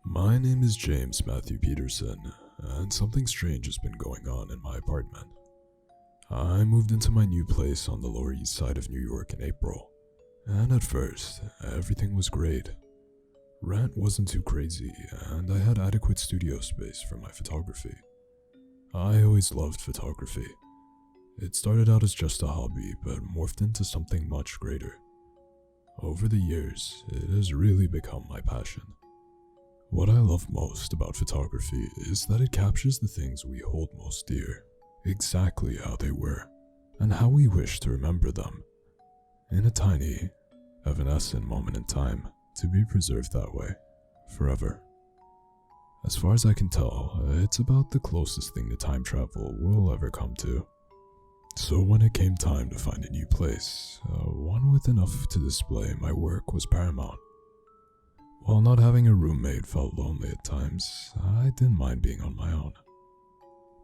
My name is James Matthew Peterson, and something strange has been going on in my apartment. I moved into my new place on the Lower East Side of New York in April, and at first, everything was great. Rent wasn't too crazy, and I had adequate studio space for my photography. I always loved photography. It started out as just a hobby, but morphed into something much greater. Over the years, it has really become my passion. What I love most about photography is that it captures the things we hold most dear, exactly how they were, and how we wish to remember them, in a tiny, evanescent moment in time, to be preserved that way, forever. As far as I can tell, it's about the closest thing to time travel we'll ever come to. So when it came time to find a new place, one with enough to display my work was paramount. While not having a roommate felt lonely at times, I didn't mind being on my own.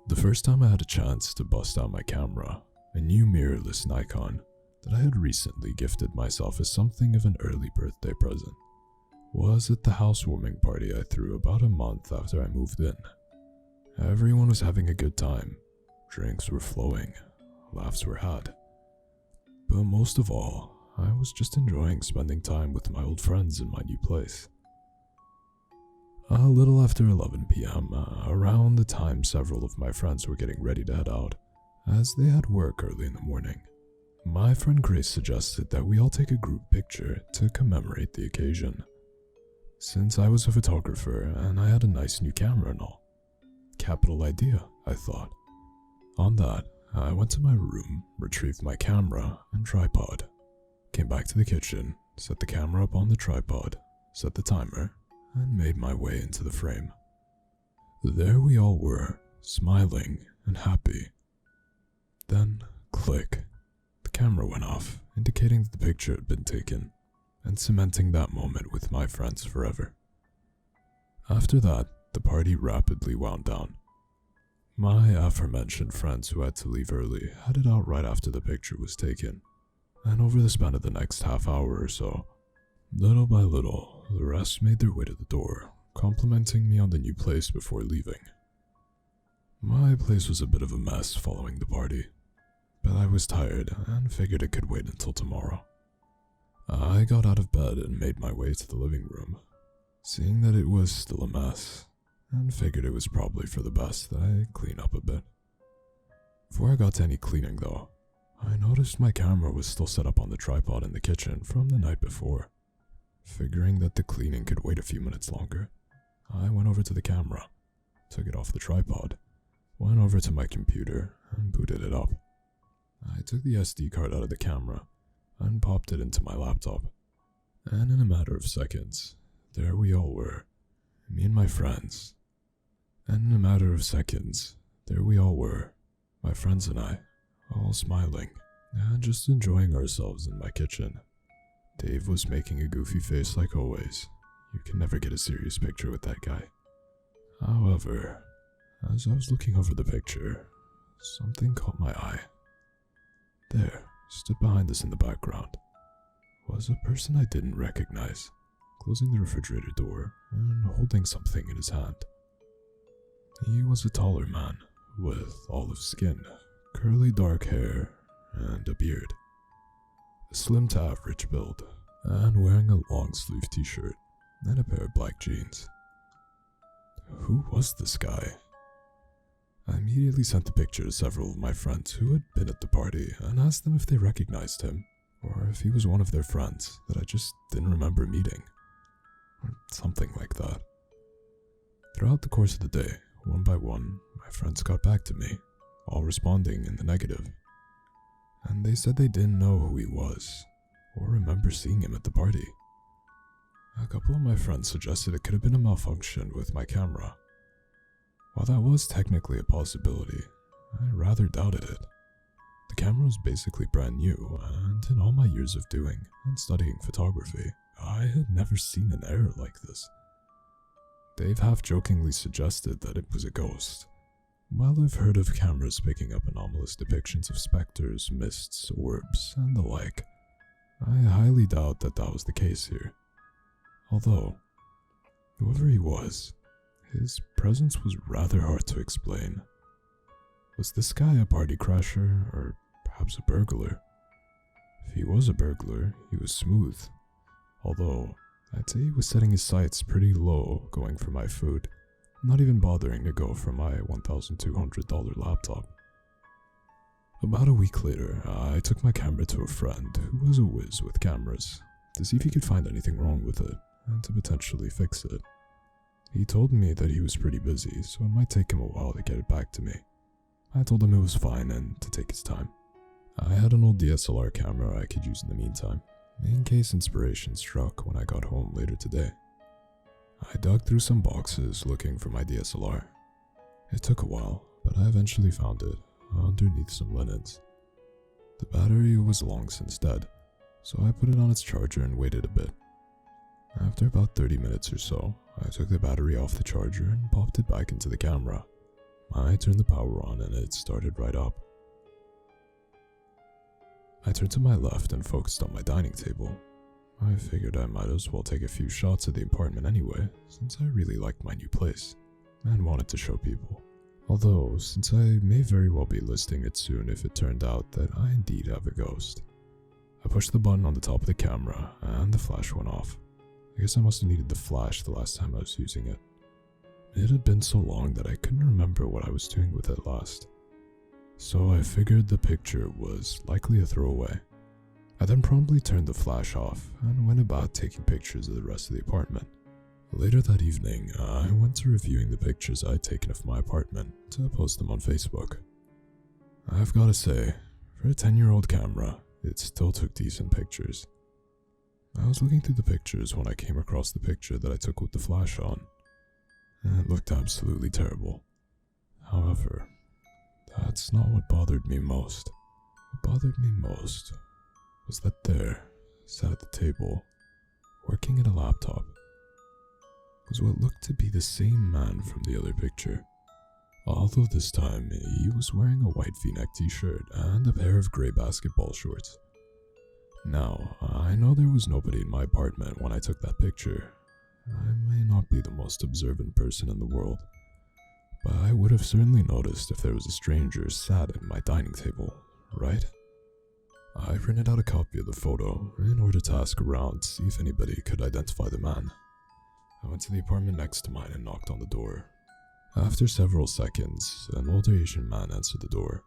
The first time I had a chance to bust out my camera, a new mirrorless Nikon that I had recently gifted myself as something of an early birthday present, was at the housewarming party I threw about a month after I moved in. Everyone was having a good time, drinks were flowing, laughs were had. But most of all, I was just enjoying spending time with my old friends in my new place. A little after 11 p.m., around the time several of my friends were getting ready to head out, as they had work early in the morning, my friend Grace suggested that we all take a group picture to commemorate the occasion. Since I was a photographer and I had a nice new camera and all. Capital idea, I thought. On that, I went to my room, retrieved my camera and tripod, came back to the kitchen, set the camera up on the tripod, set the timer, and made my way into the frame. There we all were, smiling and happy. Then, click, the camera went off, indicating that the picture had been taken, and cementing that moment with my friends forever. After that, the party rapidly wound down. My aforementioned friends who had to leave early headed out right after the picture was taken, and over the span of the next half hour or so, little by little, the rest made their way to the door, complimenting me on the new place before leaving. My place was a bit of a mess following the party, but I was tired and figured it could wait until tomorrow. I got out of bed and made my way to the living room, seeing that it was still a mess, and figured it was probably for the best that I clean up a bit. Before I got to any cleaning though, I noticed my camera was still set up on the tripod in the kitchen from the night before. Figuring that the cleaning could wait a few minutes longer, I went over to the camera, took it off the tripod, went over to my computer, and booted it up. I took the SD card out of the camera and popped it into my laptop, and in a matter of seconds, there we all were, me and my friends. And in a matter of seconds, there we all were, my friends and I, all smiling, and just enjoying ourselves in my kitchen. Dave was making a goofy face like always. You can never get a serious picture with that guy. However, as I was looking over the picture, something caught my eye. There, stood behind us in the background, was a person I didn't recognize, closing the refrigerator door and holding something in his hand. He was a taller man, with olive skin, curly dark hair, and a beard. A slim to average build, and wearing a long-sleeve t-shirt and a pair of black jeans. Who was this guy? I immediately sent the picture to several of my friends who had been at the party and asked them if they recognized him, or if he was one of their friends that I just didn't remember meeting, or something like that. Throughout the course of the day, one by one, my friends got back to me, all responding in the negative. And they said they didn't know who he was, or remember seeing him at the party. A couple of my friends suggested it could have been a malfunction with my camera. While that was technically a possibility, I rather doubted it. The camera was basically brand new, and in all my years of doing and studying photography, I had never seen an error like this. Dave half-jokingly suggested that it was a ghost. While I've heard of cameras picking up anomalous depictions of specters, mists, orbs, and the like, I highly doubt that that was the case here. Although, Whoever he was, his presence was rather hard to explain. Was this guy a party crasher, or perhaps a burglar? If he was a burglar, he was smooth. Although, I'd say he was setting his sights pretty low going for my food, not even bothering to go for my $1,200 laptop. About a week later, I took my camera to a friend who was a whiz with cameras to see if he could find anything wrong with it and to potentially fix it. He told me that he was pretty busy, so it might take him a while to get it back to me. I told him it was fine and to take his time. I had an old DSLR camera I could use in the meantime, in case inspiration struck when I got home later today. I dug through some boxes looking for my DSLR. It took a while, but I eventually found it underneath some linens. The battery was long since dead, so I put it on its charger and waited a bit. After about 30 minutes or so, I took the battery off the charger and popped it back into the camera. I turned the power on and it started right up. I turned to my left and focused on my dining table. I figured I might as well take a few shots of the apartment anyway, since I really liked my new place and wanted to show people. Although, since I may very well be listing it soon if it turned out that I indeed have a ghost. I pushed the button on the top of the camera and the flash went off. I guess I must have needed the flash the last time I was using it. It had been so long that I couldn't remember what I was doing with it last. So I figured the picture was likely a throwaway. I then promptly turned the flash off and went about taking pictures of the rest of the apartment. Later that evening, I went to reviewing the pictures I'd taken of my apartment to post them on Facebook. I've gotta say, for a 10-year-old camera, it still took decent pictures. I was looking through the pictures when I came across the picture that I took with the flash on, and it looked absolutely terrible. However, that's not what bothered me most. What bothered me most was that there, sat at the table, working at a laptop, was what looked to be the same man from the other picture. Although this time, he was wearing a white v-neck t-shirt and a pair of grey basketball shorts. Now, I know there was nobody in my apartment when I took that picture. I may not be the most observant person in the world, but I would have certainly noticed if there was a stranger sat at my dining table, right? I printed out a copy of the photo in order to ask around to see if anybody could identify the man. I went to the apartment next to mine and knocked on the door. After several seconds, an older Asian man answered the door.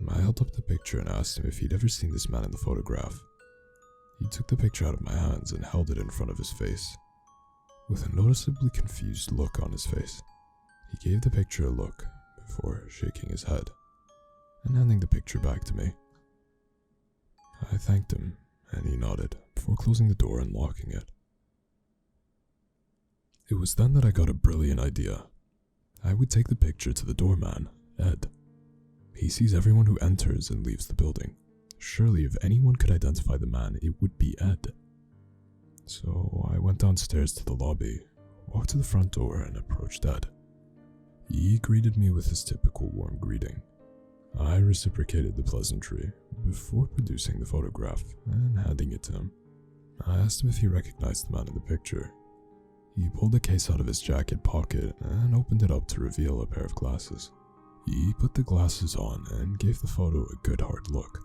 I held up the picture and asked him if he'd ever seen this man in the photograph. He took the picture out of my hands and held it in front of his face, with a noticeably confused look on his face. He gave the picture a look before shaking his head and handing the picture back to me. I thanked him and he nodded before closing the door and locking it. It was then that I got a brilliant idea. I would take the picture to the doorman, Ed. He sees everyone who enters and leaves the building. Surely if anyone could identify the man, it would be Ed. So I went downstairs to the lobby, walked to the front door and approached Ed. He greeted me with his typical warm greeting. I reciprocated the pleasantry before producing the photograph and handing it to him. I asked him if he recognized the man in the picture. He pulled a case out of his jacket pocket and opened it up to reveal a pair of glasses. He put the glasses on and gave the photo a good hard look.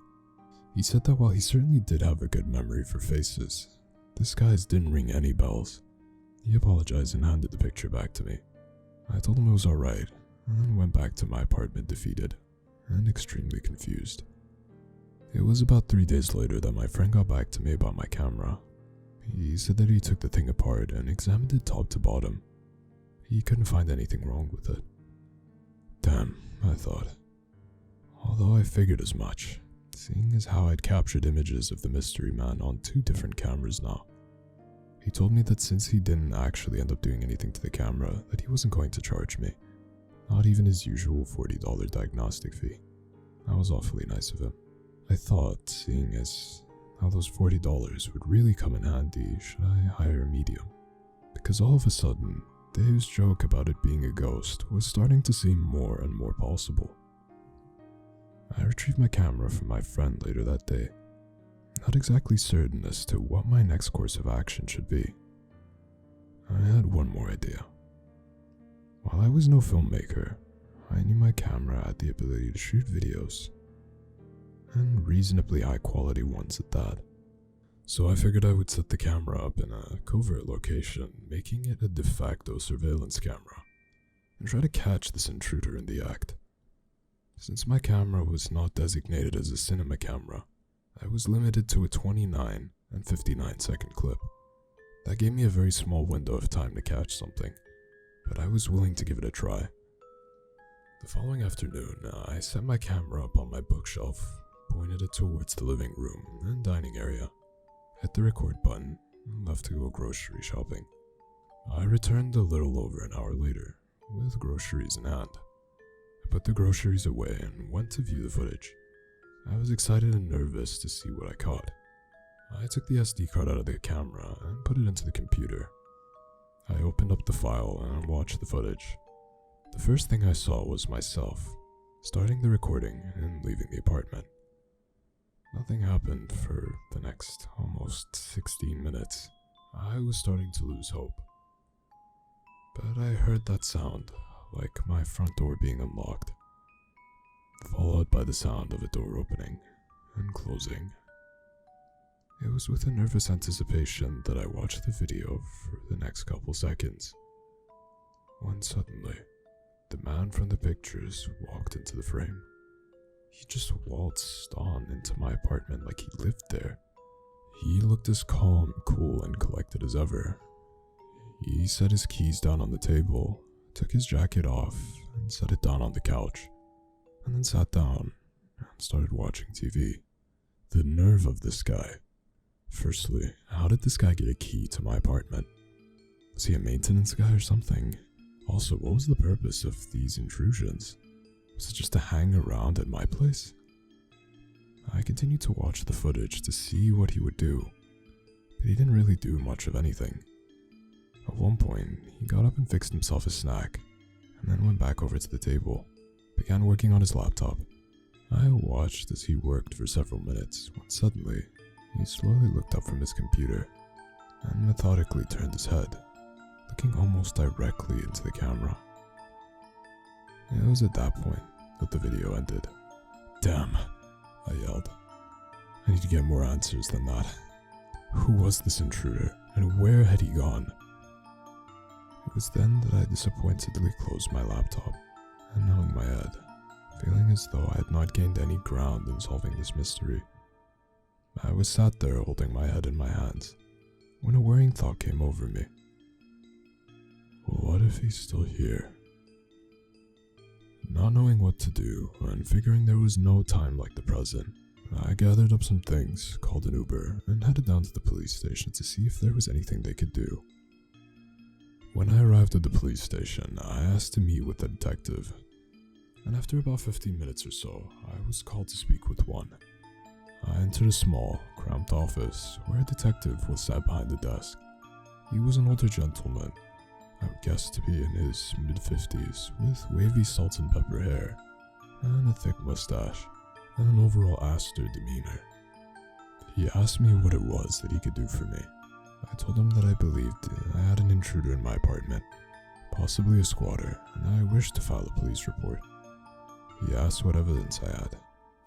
He said that while he certainly did have a good memory for faces, this guy's didn't ring any bells. He apologized and handed the picture back to me. I told him it was alright, and then went back to my apartment defeated and extremely confused. It was about 3 days later that my friend got back to me about my camera. He said that he took the thing apart and examined it top to bottom. He couldn't find anything wrong with it. Damn, I thought. Although I figured as much, seeing as how I'd captured images of the mystery man on 2 different cameras now. He told me that since he didn't actually end up doing anything to the camera, that he wasn't going to charge me. Not even his usual $40 diagnostic fee. That was awfully nice of him. I thought, seeing as how those $40 would really come in handy should I hire a medium. Because all of a sudden, Dave's joke about it being a ghost was starting to seem more and more possible. I retrieved my camera from my friend later that day, not exactly certain as to what my next course of action should be. I had one more idea. While I was no filmmaker, I knew my camera had the ability to shoot videos, and reasonably high quality ones at that. So I figured I would set the camera up in a covert location, making it a de facto surveillance camera, and try to catch this intruder in the act. Since my camera was not designated as a cinema camera, I was limited to a 29 and 59 second clip. That gave me a very small window of time to catch something, but I was willing to give it a try. The following afternoon, I set my camera up on my bookshelf, pointed it towards the living room and dining area, hit the record button, and left to go grocery shopping. I returned a little over an hour later, with groceries in hand. I put the groceries away and went to view the footage. I was excited and nervous to see what I caught. I took the SD card out of the camera and put it into the computer. I opened up the file and watched the footage. The first thing I saw was myself, starting the recording and leaving the apartment. Nothing happened for the next almost 16 minutes. I was starting to lose hope. But I heard that sound, like my front door being unlocked, followed by the sound of a door opening and closing. It was with a nervous anticipation that I watched the video for the next couple seconds, when suddenly, the man from the pictures walked into the frame. He just waltzed on into my apartment like he lived there. He looked as calm, cool, and collected as ever. He set his keys down on the table, took his jacket off, and set it down on the couch, and then sat down and started watching TV. The nerve of this guy. Firstly, how did this guy get a key to my apartment? Was he a maintenance guy or something? Also, what was the purpose of these intrusions? Was it just to hang around at my place? I continued to watch the footage to see what he would do, but he didn't really do much of anything. At one point, he got up and fixed himself a snack, and then went back over to the table, began working on his laptop. I watched as he worked for several minutes, when suddenly, he slowly looked up from his computer, and methodically turned his head, looking almost directly into the camera. It was at that point that the video ended. Damn, I yelled. I need to get more answers than that. Who was this intruder, and where had he gone? It was then that I disappointedly closed my laptop, and hung my head, feeling as though I had not gained any ground in solving this mystery. I was sat there holding my head in my hands, when a worrying thought came over me. What if he's still here? Not knowing what to do, and figuring there was no time like the present, I gathered up some things, called an Uber, and headed down to the police station to see if there was anything they could do. When I arrived at the police station, I asked to meet with the detective, and after about 15 minutes or so, I was called to speak with one. I entered a small, cramped office where a detective was sat behind the desk. He was an older gentleman, I would guess to be in his mid-50s, with wavy salt and pepper hair, and a thick mustache, and an overall austere demeanor. He asked me what it was that he could do for me. I told him that I believed I had an intruder in my apartment, possibly a squatter, and I wished to file a police report. He asked what evidence I had,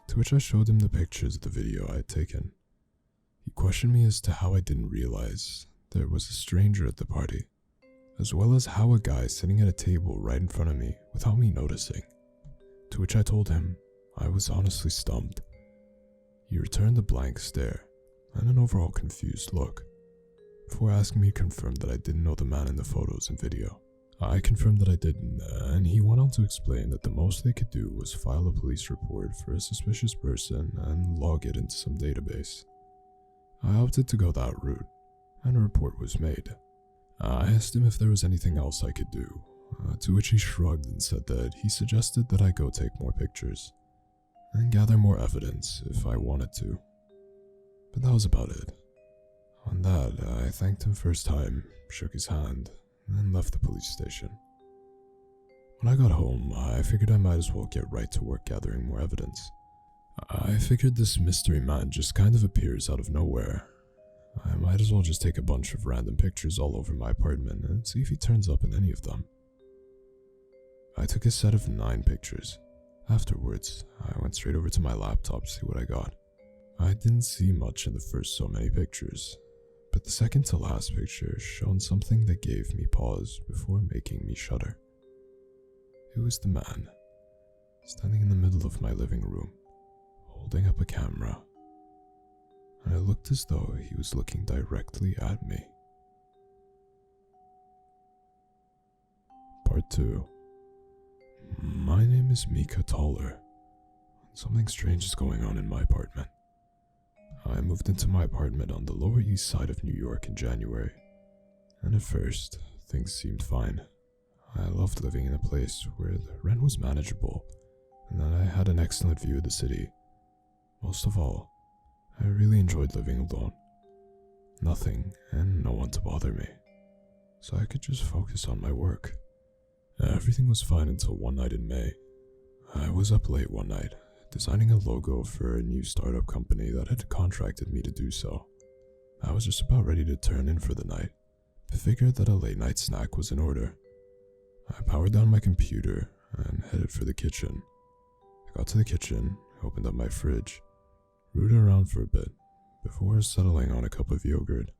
to which I showed him the pictures of the video I had taken. He questioned me as to how I didn't realize there was a stranger at the party, as well as how a guy sitting at a table right in front of me without me noticing, to which I told him I was honestly stumped. He returned a blank stare and an overall confused look, before asking me to confirm that I didn't know the man in the photos and video. I confirmed that I didn't, and he went on to explain that the most they could do was file a police report for a suspicious person and log it into some database. I opted to go that route, and a report was made. I asked him if there was anything else I could do, to which he shrugged and said that he suggested that I go take more pictures, and gather more evidence if I wanted to. But that was about it. On that, I thanked him for his time, shook his hand, and left the police station. When I got home, I figured I might as well get right to work gathering more evidence. I figured this mystery man just kind of appears out of nowhere. I might as well just take a bunch of random pictures all over my apartment and see if he turns up in any of them. I took a set of 9 pictures. Afterwards, I went straight over to my laptop to see what I got. I didn't see much in the first so many pictures, but the second to last picture showed something that gave me pause before making me shudder. It was the man, standing in the middle of my living room, holding up a camera, and it looked as though he was looking directly at me. Part 2. My name is Mika Toller. Something strange is going on in my apartment. I moved into my apartment on the Lower East Side of New York in January, and at first, things seemed fine. I loved living in a place where the rent was manageable, and that I had an excellent view of the city. Most of all, I really enjoyed living alone. Nothing and no one to bother me, so I could just focus on my work. Everything was fine until one night in May. I was up late one night, designing a logo for a new startup company that had contracted me to do so. I was just about ready to turn in for the night, but figured that a late night snack was in order. I powered down my computer and headed for the kitchen. I got to the kitchen, opened up my fridge, rooted around for a bit, before settling on a cup of yogurt.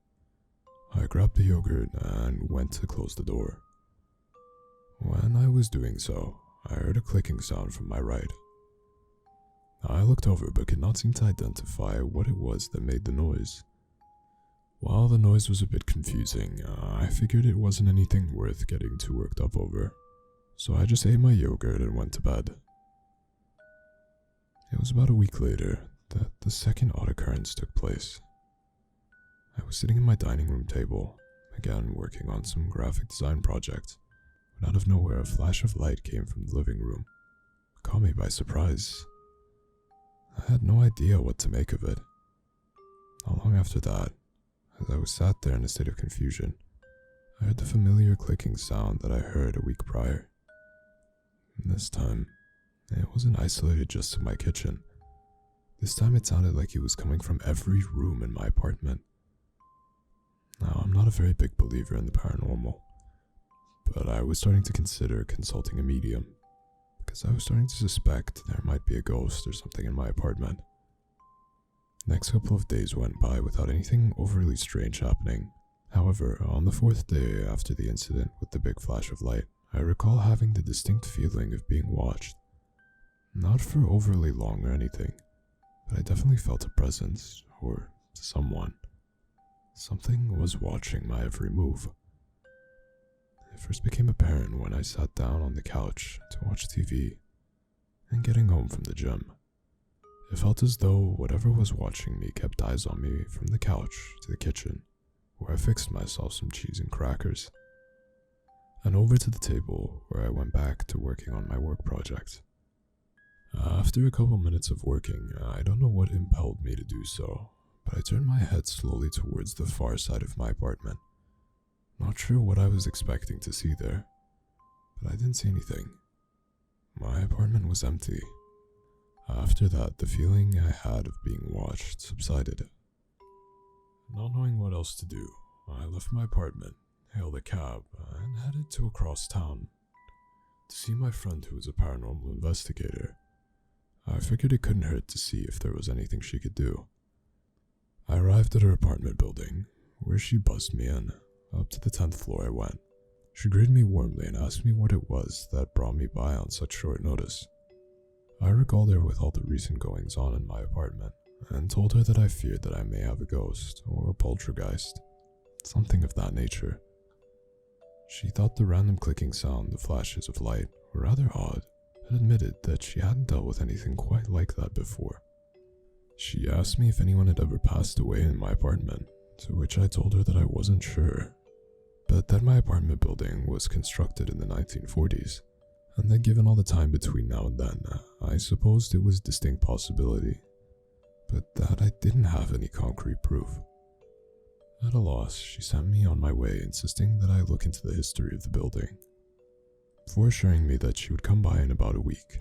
I grabbed the yogurt and went to close the door. When I was doing so, I heard a clicking sound from my right. I looked over but could not seem to identify what it was that made the noise. While the noise was a bit confusing, I figured it wasn't anything worth getting too worked up over, so I just ate my yogurt and went to bed. It was about a week later that the second odd occurrence took place. I was sitting at my dining room table, again working on some graphic design project, when out of nowhere a flash of light came from the living room. It caught me by surprise. I had no idea what to make of it. Not long after that, as I was sat there in a state of confusion, I heard the familiar clicking sound that I heard a week prior. And this time, it wasn't isolated just to my kitchen. This time it sounded like it was coming from every room in my apartment. Now, I'm not a very big believer in the paranormal, but I was starting to consider consulting a medium, because I was starting to suspect there might be a ghost or something in my apartment. The next couple of days went by without anything overly strange happening. However, on the 4th day after the incident with the big flash of light, I recall having the distinct feeling of being watched. Not for overly long or anything, but I definitely felt a presence, or someone. Something was watching my every move. It first became apparent when I sat down on the couch to watch TV and getting home from the gym. It felt as though whatever was watching me kept eyes on me from the couch to the kitchen, where I fixed myself some cheese and crackers, and over to the table where I went back to working on my work project. After a couple minutes of working, I don't know what impelled me to do so, but I turned my head slowly towards the far side of my apartment. Not sure what I was expecting to see there, but I didn't see anything. My apartment was empty. After that, the feeling I had of being watched subsided. Not knowing what else to do, I left my apartment, hailed a cab, and headed to across town to see my friend who was a paranormal investigator. I figured it couldn't hurt to see if there was anything she could do. I arrived at her apartment building, where she buzzed me in. Up to the 10th floor I went. She greeted me warmly and asked me what it was that brought me by on such short notice. I recalled her with all the recent goings on in my apartment, and told her that I feared that I may have a ghost or a poltergeist, something of that nature. She thought the random clicking sound, the flashes of light, were rather odd, and admitted that she hadn't dealt with anything quite like that before. She asked me if anyone had ever passed away in my apartment, to which I told her that I wasn't sure, but that my apartment building was constructed in the 1940s, and that given all the time between now and then, I supposed it was a distinct possibility, but that I didn't have any concrete proof. At a loss, she sent me on my way, insisting that I look into the history of the building, before assuring me that she would come by in about a week.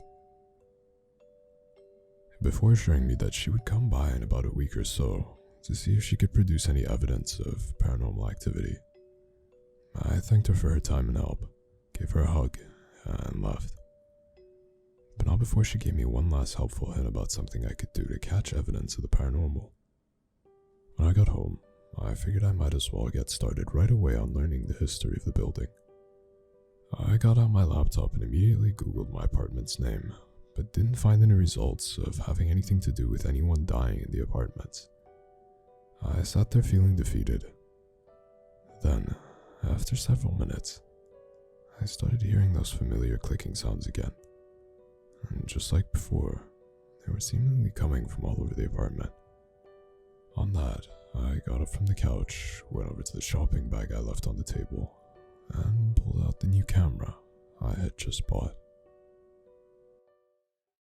Or so to see if she could produce any evidence of paranormal activity. I thanked her for her time and help, gave her a hug, and left. But not before she gave me one last helpful hint about something I could do to catch evidence of the paranormal. When I got home, I figured I might as well get started right away on learning the history of the building. I got out my laptop and immediately Googled my apartment's name, but didn't find any results of having anything to do with anyone dying in the apartments. I sat there feeling defeated. Then, after several minutes, I started hearing those familiar clicking sounds again. And just like before, they were seemingly coming from all over the apartment. On that, I got up from the couch, went over to the shopping bag I left on the table, and pulled out the new camera I had just bought.